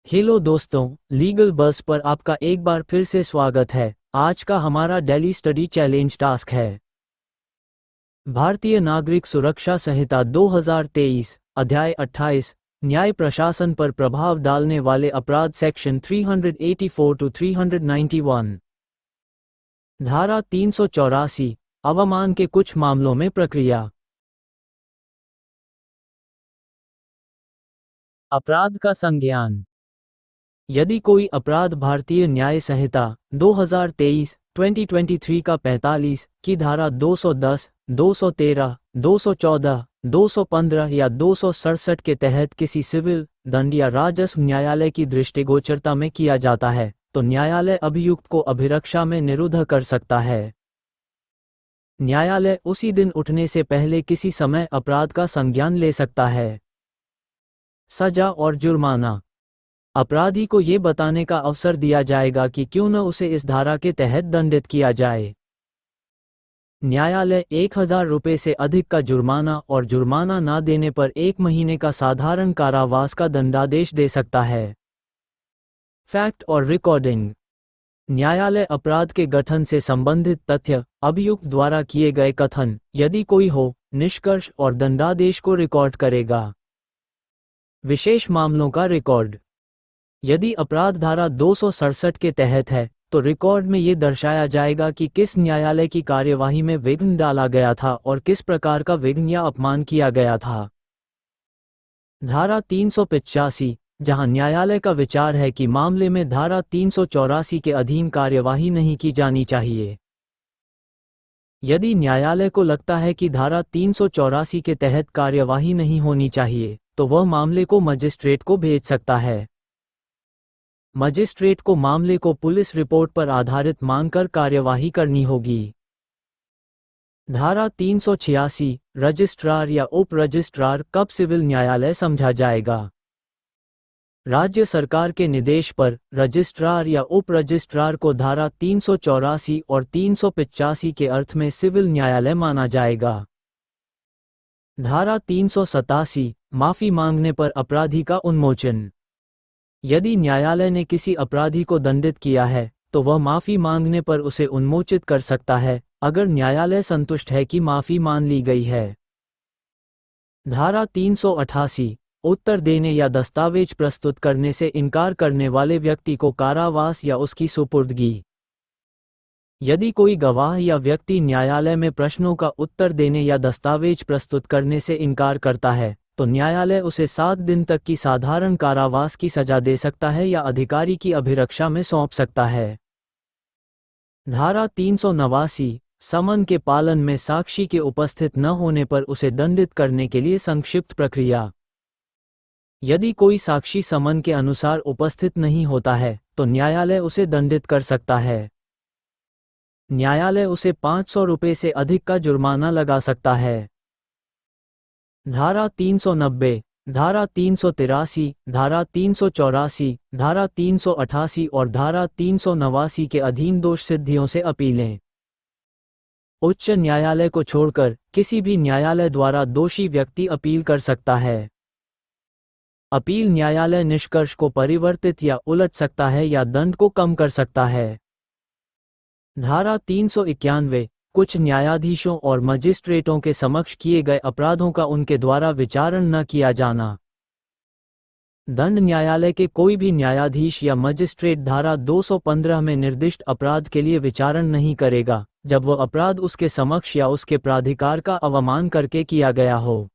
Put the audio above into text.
Hello दोस्तों, legal बस पर आपका एक बार फिर से स्वागत है। आज का हमारा डेली स्टडी चैलेंज टास्क है भारतीय नागरिक सुरक्षा संहिता 2023 अध्याय 28 न्याय प्रशासन पर प्रभाव डालने वाले अपराध सेक्शन 384 टू 391। धारा 384 अवमान के कुछ मामलों में प्रक्रिया। अपराध का संज्ञान। यदि कोई अपराध भारतीय न्याय संहिता 2023 का 45 की धारा 210, 213, 214, 215 या 267 के तहत किसी सिविल, दंड या राजस्व न्यायालय की दृष्टिगोचरता में किया जाता है, तो न्यायालय अभियुक्त को अभिरक्षा में निरुद्ध कर सकता है। न्यायालय उसी दिन उठने से पहले किसी समय अपराध का संज्ञान ले सकता है। सजा और जुर्माना। अपराधी को ये बताने का अवसर दिया जाएगा कि क्यों न उसे इस धारा के तहत दंडित किया जाए। न्यायालय 1000 रुपये से अधिक का जुर्माना और जुर्माना ना देने पर 1 महीने का साधारण कारावास का दंडादेश दे सकता है। फैक्ट और रिकॉर्डिंग। न्यायालय अपराध के गठन से संबंधित तथ्य, अभियुक्त द्वारा किए गए कथन, यदि कोई हो, निष्कर्ष और दंडादेश को रिकॉर्ड करेगा। विशेष मामलों का रिकॉर्ड। यदि अपराध धारा 267 के तहत है, तो रिकॉर्ड में ये दर्शाया जाएगा कि किस न्यायालय की कार्यवाही में विघ्न डाला गया था और किस प्रकार का विघ्न या अपमान किया गया था। धारा 385, जहां न्यायालय का विचार है कि मामले में धारा 384 के अधीन कार्यवाही नहीं की जानी चाहिए। यदि न्यायालय को लगता है कि धारा 384 के तहत कार्यवाही नहीं होनी चाहिए, तो वह मामले को मजिस्ट्रेट को भेज सकता है। मजिस्ट्रेट को मामले को पुलिस रिपोर्ट पर आधारित मानकर कार्यवाही करनी होगी। धारा 386 रजिस्ट्रार या उप रजिस्ट्रार कब सिविल न्यायालय समझा जाएगा। राज्य सरकार के निर्देश पर रजिस्ट्रार या उप रजिस्ट्रार को धारा 384 और 385 के अर्थ में सिविल न्यायालय माना जाएगा। धारा 387 माफी मांगने पर अपराधी का उन्मोचन। यदि न्यायालय ने किसी अपराधी को दंडित किया है, तो वह माफी मांगने पर उसे उन्मोचित कर सकता है, अगर न्यायालय संतुष्ट है कि माफी मान ली गई है। धारा 388 उत्तर देने या दस्तावेज प्रस्तुत करने से इनकार करने वाले व्यक्ति को कारावास या उसकी सुपुर्दगी। यदि कोई गवाह या व्यक्ति न्यायालय में प्रश्नों का उत्तर देने या दस्तावेज प्रस्तुत करने से इनकार करता है, तो न्यायालय उसे 7 दिन तक की साधारण कारावास की सजा दे सकता है या अधिकारी की अभिरक्षा में सौंप सकता है। धारा 389 समन के पालन में साक्षी के उपस्थित न होने पर उसे दंडित करने के लिए संक्षिप्त प्रक्रिया। यदि कोई साक्षी समन के अनुसार उपस्थित नहीं होता है, तो न्यायालय उसे दंडित कर सकता है। न्यायालय उसे 500 रुपये से अधिक का जुर्माना लगा सकता है। धारा 390, धारा 383, धारा 384, धारा 388 और धारा 389 के अधीन दोष सिद्धियों से अपीलें। उच्च न्यायालय को छोड़कर किसी भी न्यायालय द्वारा दोषी व्यक्ति अपील कर सकता है। अपील न्यायालय निष्कर्ष को परिवर्तित या उलट सकता है या दंड को कम कर सकता है। धारा 391 कुछ न्यायाधीशों और मजिस्ट्रेटों के समक्ष किए गए अपराधों का उनके द्वारा विचारण न किया जाना। दंड न्यायालय के कोई भी न्यायाधीश या मजिस्ट्रेट धारा 215 में निर्दिष्ट अपराध के लिए विचारण नहीं करेगा, जब वह अपराध उसके समक्ष या उसके प्राधिकार का अवमान करके किया गया हो।